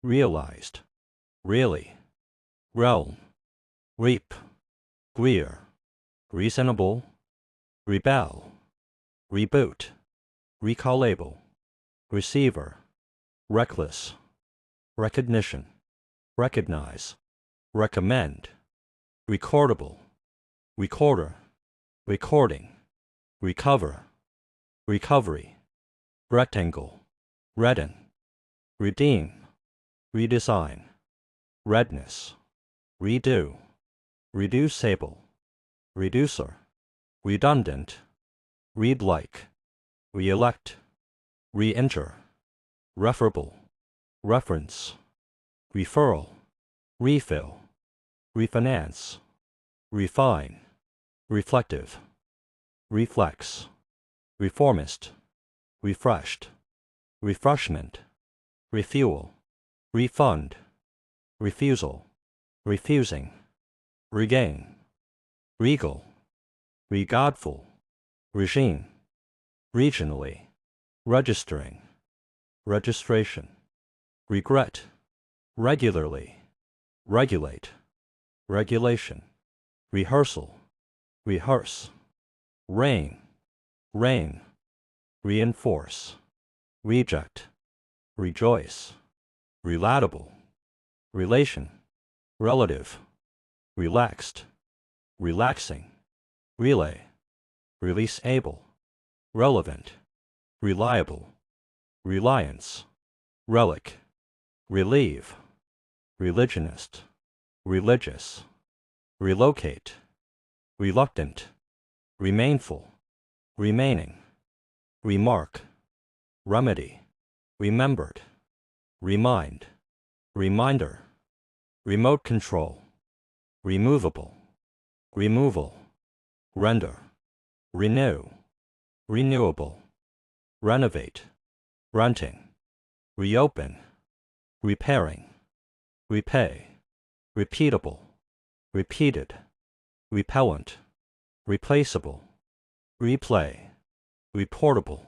realized, really, realm, reap, rear, reasonable, rebel, reboot, recallable, receiver, reckless, recognition, recognize, recommend, recordable, recorder, recording, recover, recovery, rectangle, redden, redeem, redesign, redness, redo, reducible, reducer, redundant, read-like, re-elect, re-enter, referable, reference, referral, refill, refinance, refine, reflective, reflex, reformist, refreshed, refreshment, refuel, refund, refusal, refusing, regain, regal, regodful, regime, regionally, registering, registration, regret, regularly, regulate, regulation, rehearsal, rehearse, reign, reign, reinforce, reject, rejoice, relatable, relation, relative, relaxed, relaxing, relay, release able, relevant, reliable, reliance, relic, relieve, religionist, religious, relocate, reluctant, remainful, remaining, remark, remedy, remembered, remind, reminder, remote control, removable, removal, render, renew, renewable, renovate, renting, reopen, repairing, repay, repeatable, repeated, repellent, replaceable, replay, reportable,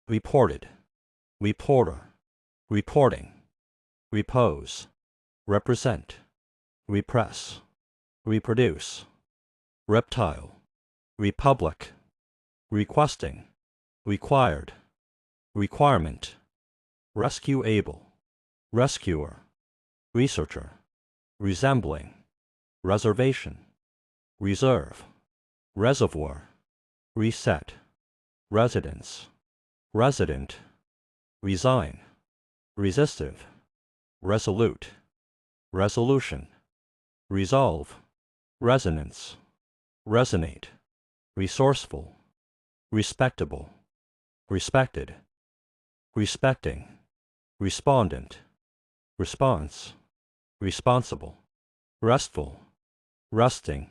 reported, reporter, reporting, repose, represent, repress, reproduce, reptile, republic, requesting, required, requirement, rescue able, rescuer, researcher, resembling, reservation, reserve, reservoir, reset, residence, resident, resign, resistive, resolute, resolution, resolve, resonance, resonate, resourceful, respectable, respected, respecting, respondent, response, responsible, restful, resting,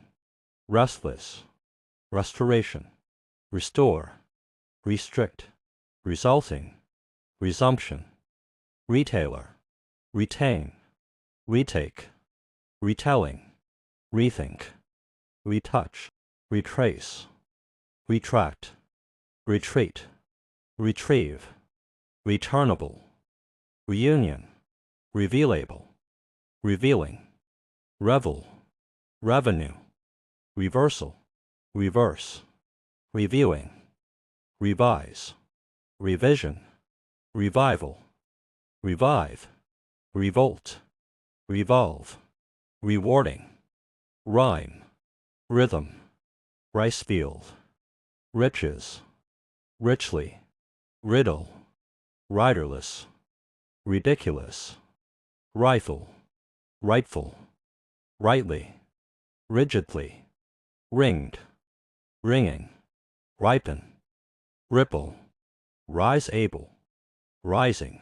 restless, restoration, restore, restrict, resulting, resumption, retailer, retain, retake, retelling, rethink, retouch, retrace, retract, retreat, retrieve, returnable, reunion, revealable, revealing, revel, revenue, reversal, reverse, reviewing, revise, revision, revival, revive, revolt, revolve, rewarding, rhyme, rhythm, rice field, riches, richly, riddle, riderless, ridiculous, rifle, rightful, rightly, rigidly, ringed, ringing, ripen, ripple, rise able, rising,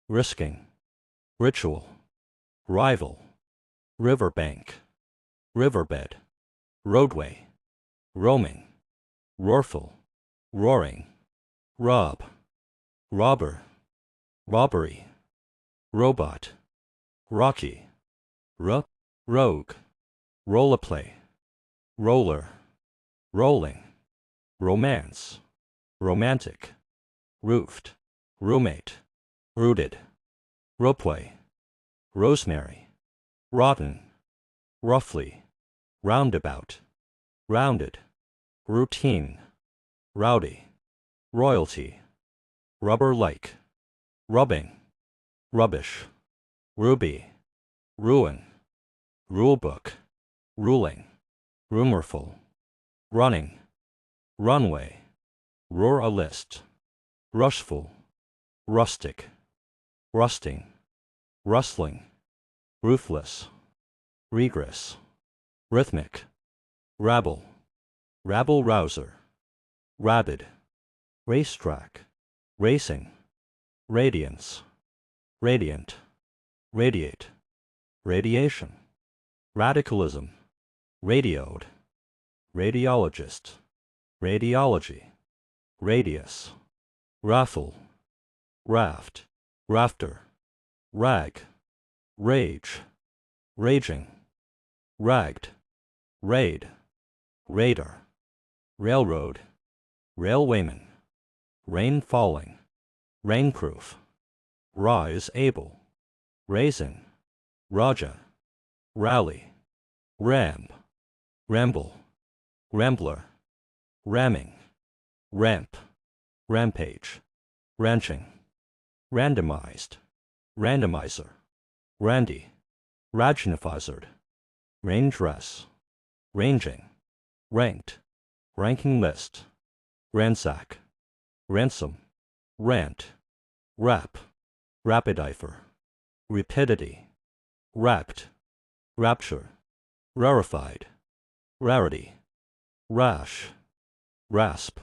risking, ritual, rival, riverbank, riverbed, roadway, roaming, roarful, roaring, rob, robber, robbery, robot, rocky, rogue, roller-play, roller, rolling, romance, romantic, roofed, roommate, rooted, ropeway, rosemary, rotten, roughly, roundabout, rounded, routine, rowdy, royalty, rubber-like, rubbing, rubbish, ruby, ruin, rulebook, ruling, rumorful, running, runway, ruralist, rushful, rustic, rusting, rustling, ruthless, regress, rhythmic, rabble, rabble-rouser, rabid, racetrack, racing, radiance, radiant, radiate, radiation, radicalism, radioed, radiologist, radiology, radius, raffle, raft, rafter, rag, rage, raging, ragged, raid, radar, railroad, railwayman, rain falling, rainproof, rise able, raisin, raja, rally, ram, ramble, rambler, ramming, ramp, rampage, ranching, randomized, randomizer, randy, ragnifizered, rain dress, ranging, ranked, ranking list, ransack, ransom, rant, rap, rapidifer, rapidity, rapt, rapture, rarefied, rarity, rash, rasp,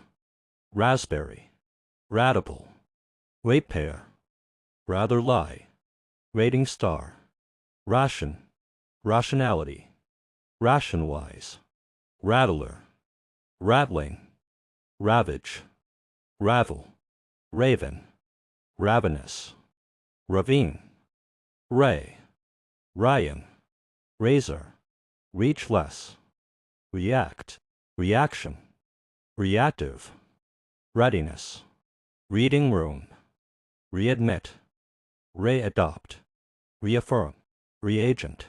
raspberry, radical, ratepayer, rather lie, rating star, ration, rationality, ration-wise, rattler, rattling, ravage, ravel, raven, ravenous, ravine, ray, ryan, razor, reach less, react, reaction, reactive, readiness, reading room, readmit, re-adopt, reaffirm, reagent,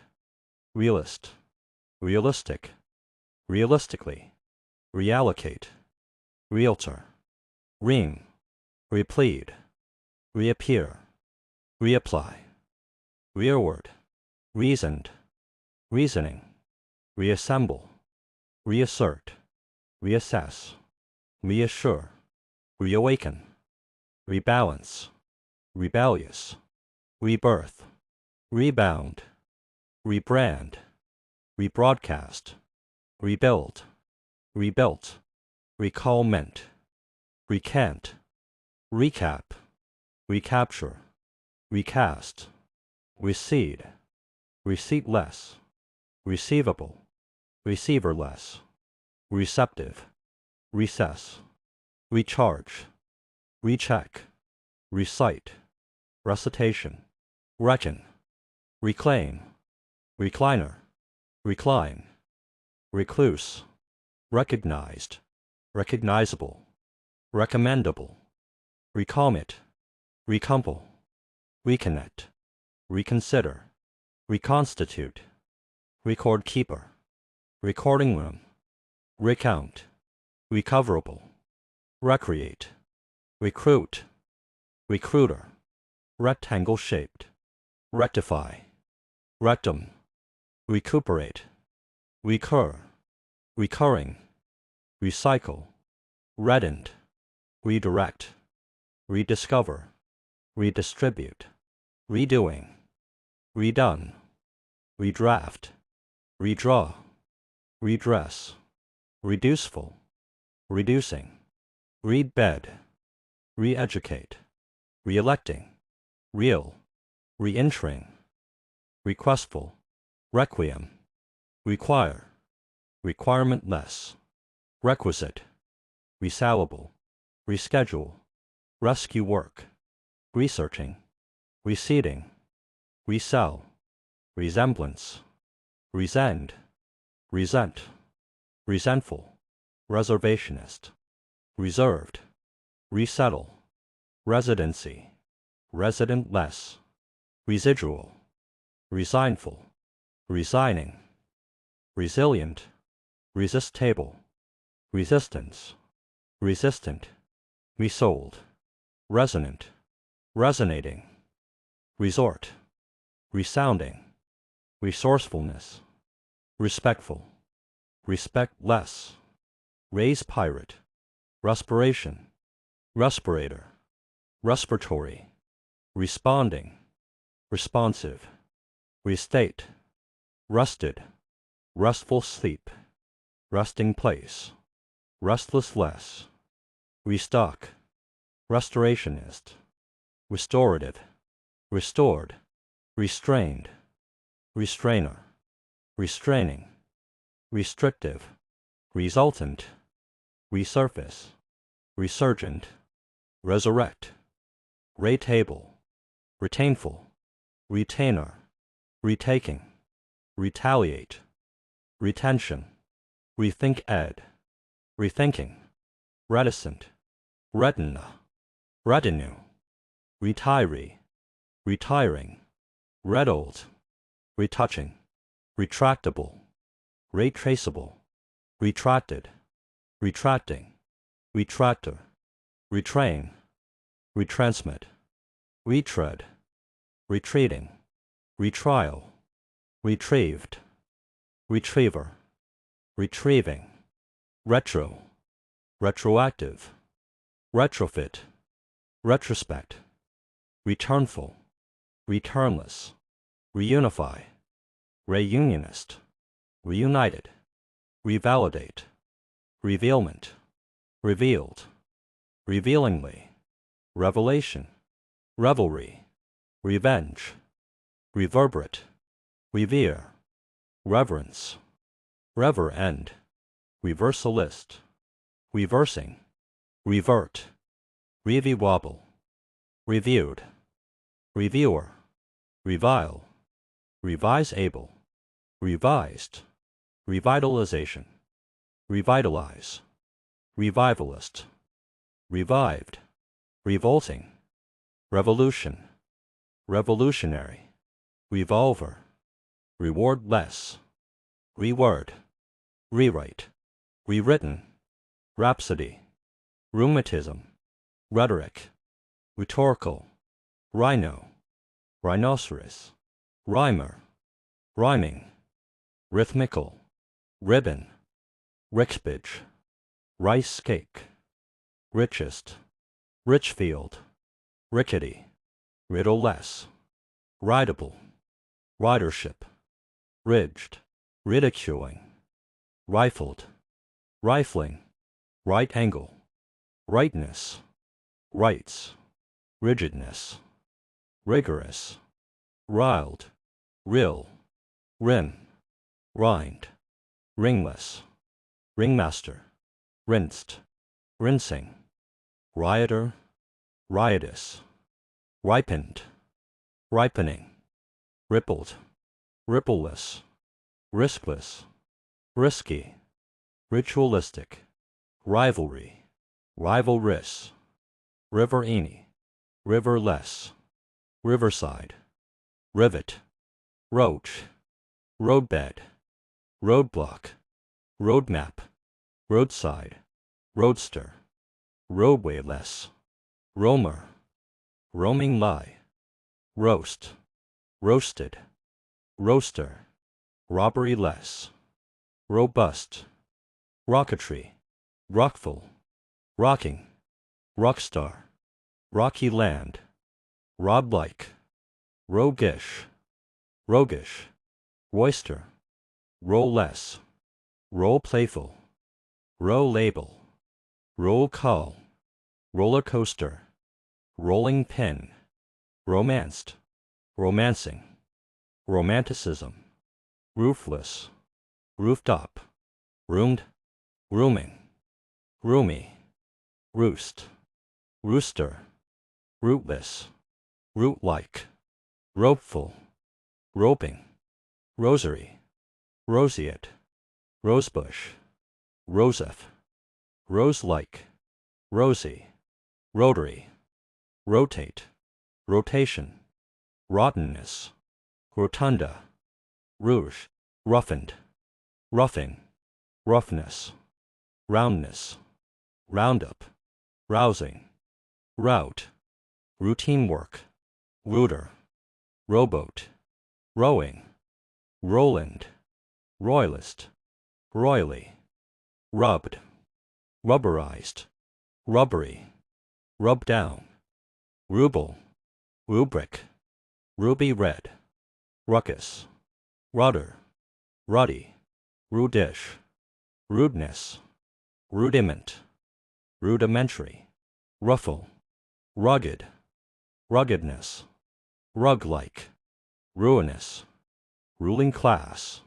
realist, realistic, realistically, reallocate, realtor, ream, replead, reappear, reapply, rearward, reasoned, reasoning, reassemble, reassert, reassess, reassure, reawaken, rebalance, rebellious, rebirth, rebound, rebrand, rebroadcast, rebuild, rebuilt, recallment, recant, recap, recapture, recast, recede, receiptless, receivable, receiverless, receptive, recess, recharge, recheck, recite, recitation, reckon, reclaim, recliner, recline, recluse, recognized, recognizable, recommendable, recommit, recouple, reconnect, reconsider, reconstitute, record keeper, recording room, recount, recoverable, recreate, recruit, recruiter, rectangle shaped, rectify, rectum, recuperate, recur, recurring, recycle, reddened, redirect, rediscover, redistribute, redoing, redone, redraft, redraw, redress, reduceful, reducing, read bed, re-educate, re-electing, real, re-entering, requestful, requiem, require, requirementless, requisite, resellable, reschedule, rescue work, researching, receding, resell, resemblance, resend, resent, resentful, reservationist, reserved, resettle, residency, residentless, residual, resignful, resigning, resilient, resistable, resistance, resistant, resold, resonant, resonating, resort, resounding, resourcefulness, respectful, respectless, raise pirate, respiration, respirator, respiratory, responding, responsive, restate, rested, restful sleep, resting place, restless, restock, restorationist, restorative, restored, restrained, restrainer, restraining, restrictive, resultant, resurface, resurgent, resurrect, retable, retainful, retainer, retaking, retaliate, retention, rethink ed, rethinking, reticent, retina, retinue, retiree, retiring, redoled, retouching, retractable, retraceable, retracted, retracting, retractor, retrain, retransmit, retread, retreating, retrial, retrieved, retriever, retrieving, retro, retroactive, retrofit, retrospect, returnful, returnless, reunify, reunionist, reunited, revalidate, revealment, revealed, revealingly, revelation, revelry, revenge, reverberate, revere, reverence, rever-end, reversalist, reversing, revert, revy-wobble, reviewed, reviewer, revile, revise-able, revised, revitalization, revitalize, revivalist, revived, revolting, revolution, revolutionary, revolver, rewardless, reword, rewrite, rewritten, rhapsody, rheumatism, rhetoric, rhetorical, rhino, rhinoceros, rhymer, rhyming, rhythmical, ribbon, rixbage, rice cake, richest, richfield, rickety, riddleless, rideable, ridership, ridged, ridiculing, rifled, rifling, right angle, rightness, rights, rigidness, rigorous, riled, rill, rin, rind, ringless, ringmaster, rinsed, rinsing, rioter, riotous, ripened, ripening, rippled, rippleless, riskless, risky, ritualistic, rivalry, rivalrous, riverine, riverless, riverside, rivet, roach, roadbed, roadblock, roadmap, roadside, roadster, roadwayless, roamer, roaming lie, roast, roasted, roaster, robbery-less, robust, rocketry, rockful, rocking, rockstar, rocky land, rod-like, roguish, roguish, roister, roll-less, roll playful, row label, roll call, roller coaster, rolling pin, romanced, romancing, romanticism, roofless, roofed up, roomed, rooming, roomy, roost, rooster, rootless, root-like, ropeful, roping, rosary, roseate, rosebush, rosef, rose-like, rosy, rotary, rotate, rotation, rottenness, rotunda, rouge, roughened, roughing, roughness, roundness, roundup, rousing, route, routine work, router, rowboat, rowing, Roland, royalist, royally, rubbed, rubberized, rubbery, rub down, ruble, rubric, ruby red, ruckus, rudder, ruddy, rudish, rudeness, rudiment, rudimentary, ruffle, rugged, ruggedness, rug-like, ruinous, ruling class,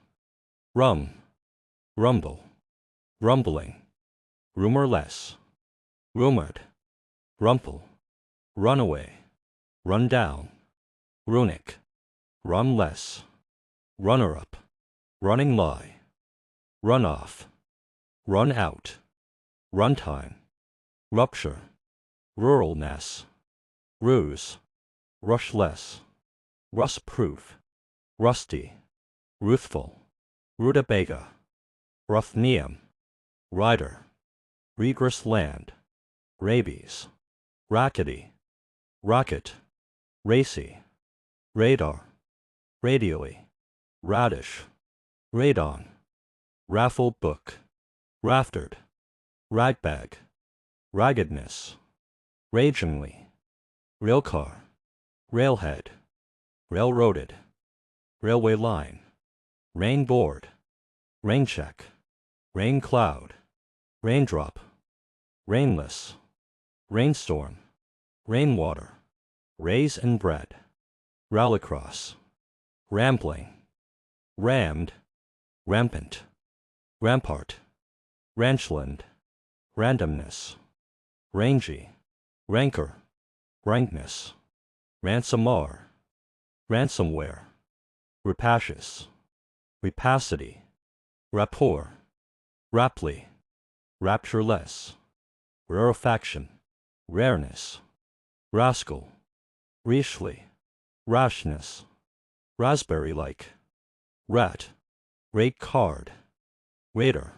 rum, rumble, rumbling, rumorless, rumored, rumple, runaway, run down, runic, runless, runner-up, running lie, run off, run out, runtime, rupture, ruralness, ruse, rushless, rust-proof, rusty, ruthful, rutabaga, ruthenium, rider, regress land, rabies, rackety, rocket, racy, radar, radially, radish, radon, raffle book, raftered, ragbag, raggedness, ragingly, railcar, railhead, railroaded, railway line, rain board, rain check, rain cloud, raindrop, rainless, rainstorm, rainwater, raise and bread, rallycross, rambling, rammed, rampant, rampart, ranchland, randomness, rangy, rancor, rankness, ransomar, ransomware, rapacious, rapacity, rapport, raptly, raptureless, rarefaction, rareness, rascal, rashly, rashness, raspberry-like, rat, rate card, raider,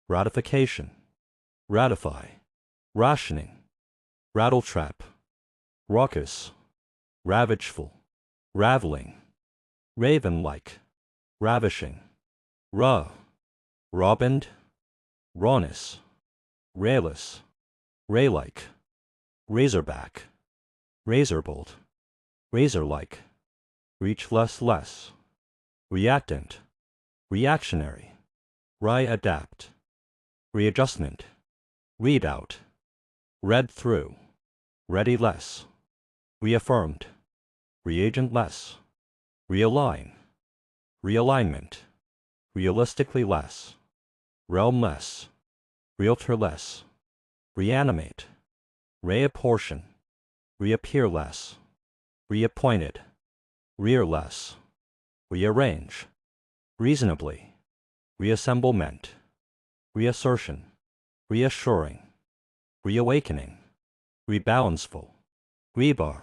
ratification, ratify, rationing, rattletrap, raucous, ravageful, raveling, raven-like, ravishing, robined, rawness, rayless, ray-like, razorback, razorbolt, razor-like, reach less, reactant, reactionary, re-adapt, readjustment, read out, read through, ready less, reaffirmed, reagent less, realign, realignment, realistically less, realm less, realtor less, reanimate, reapportion, reappear less, reappointed, rear less, rearrange, reasonably, reassemblement, reassertion, reassuring, reawakening, rebalanceful, rebar,